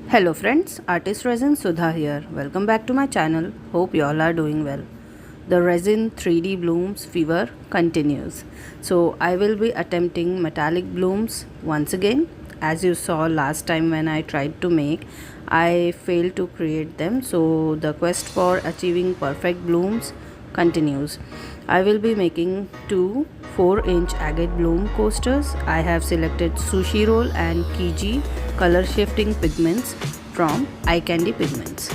Hello friends, Artist Resin Sudha here. Welcome back to my channel. Hope you all are doing well. The resin 3D blooms fever continues. So I will be attempting metallic blooms once again. As you saw last time when I tried to make, I failed to create them. So the quest for achieving perfect blooms continues. I will be making two 4-inch agate bloom coasters. I have selected sushi roll and Kiji color shifting pigments from Eye Candy Pigments.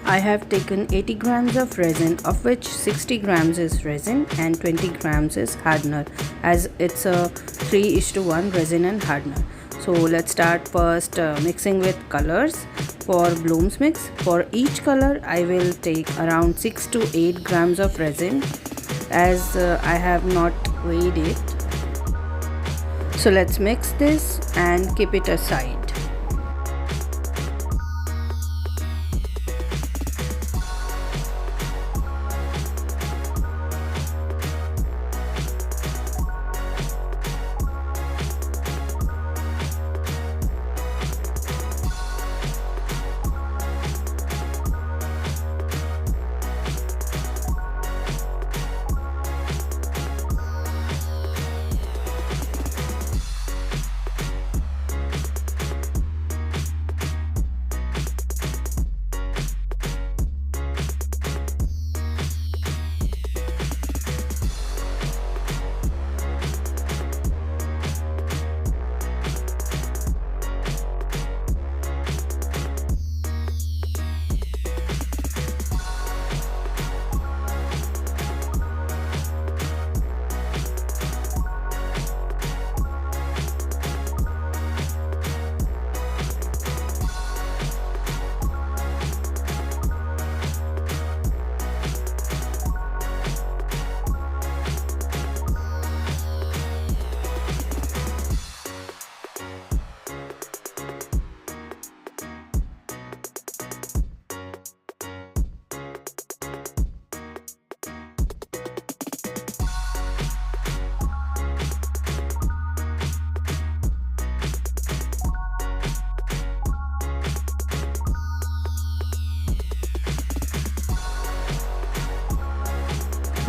I have taken 80 grams of resin, of which 60 grams is resin and 20 grams is hardener, as it's a 3:1 resin and hardener. So let's start first mixing with colors. For blooms mix, for each color I will take around 6 to 8 grams of resin, as I have not weighed it. So let's mix this and keep it aside.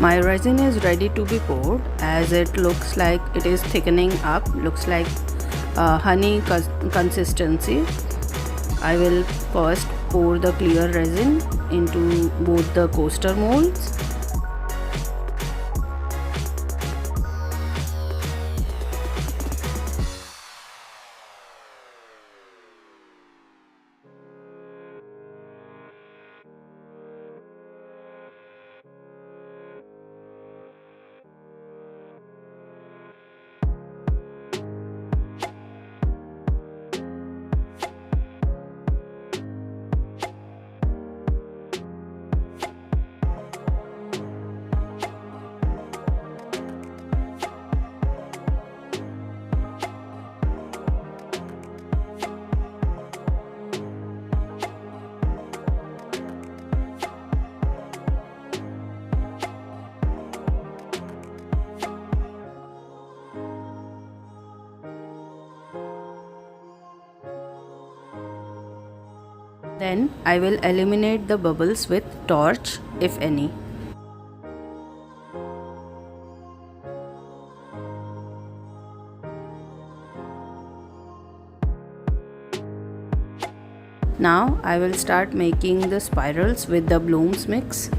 My resin is ready to be poured, as it looks like it is thickening up, looks like honey consistency. I will first pour the clear resin into both the coaster molds. Then I will eliminate the bubbles with torch, if any. Now I will start making the spirals with the blooms mix.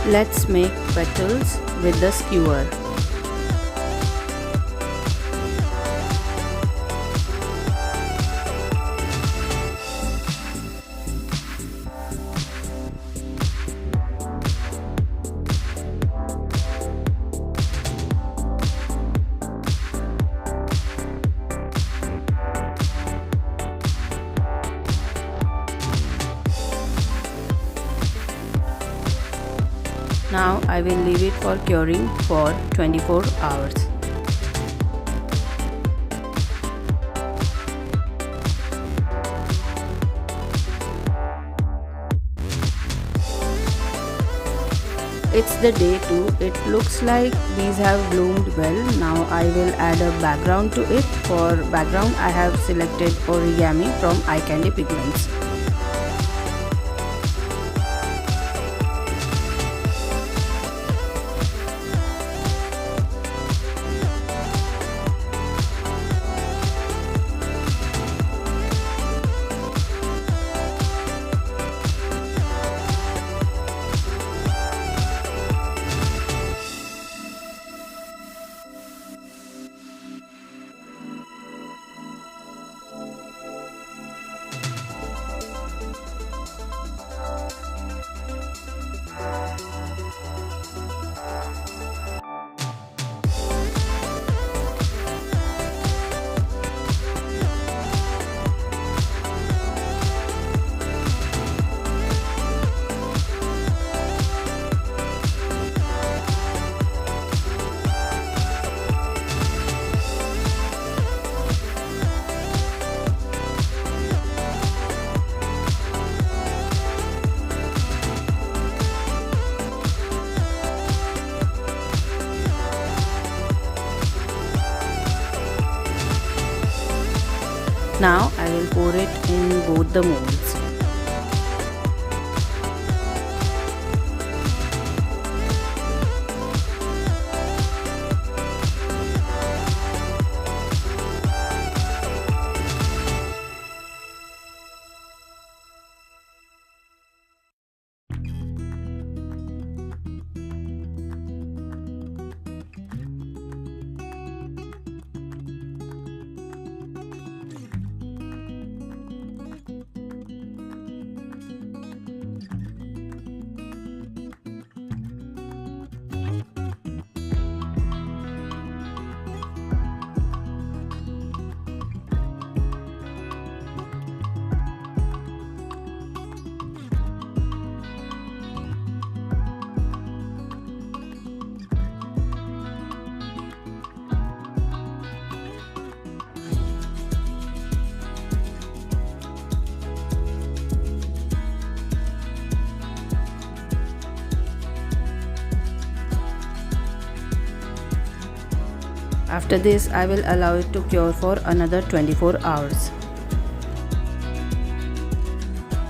Let's make petals with the skewer. Now I will leave it for curing for 24 hours. It's the day 2. It looks like these have bloomed well. Now I will add a background to it. For background I have selected origami from Eye Candy Pigments. Now I will pour it in both the molds. After this, I will allow it to cure for another 24 hours.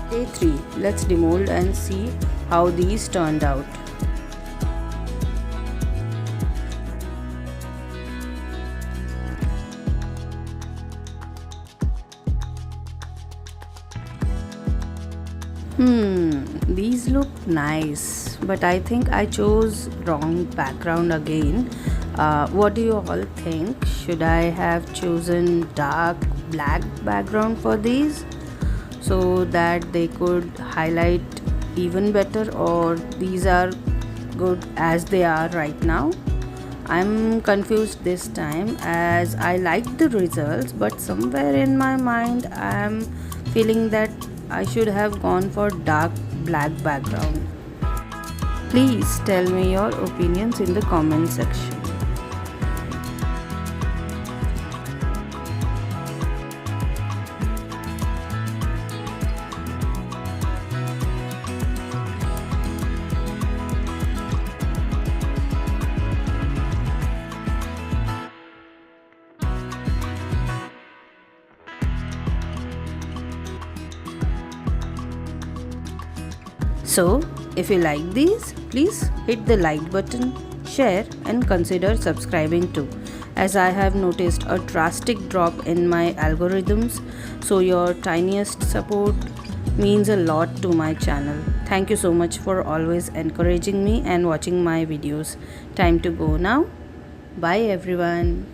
Day 3. Let's demold and see how these turned out. These look nice, but I think I chose wrong background again. What do you all think? Should I have chosen dark black background for these so that they could highlight even better, or these are good as they are right now? I'm confused this time as I like the results, but somewhere in my mind I'm feeling that I should have gone for dark black background. Please tell me your opinions in the comment section. So, if you like these, please hit the like button, share and consider subscribing too, as I have noticed a drastic drop in my algorithms, so your tiniest support means a lot to my channel. Thank you so much for always encouraging me and watching my videos. Time to go now. Bye everyone.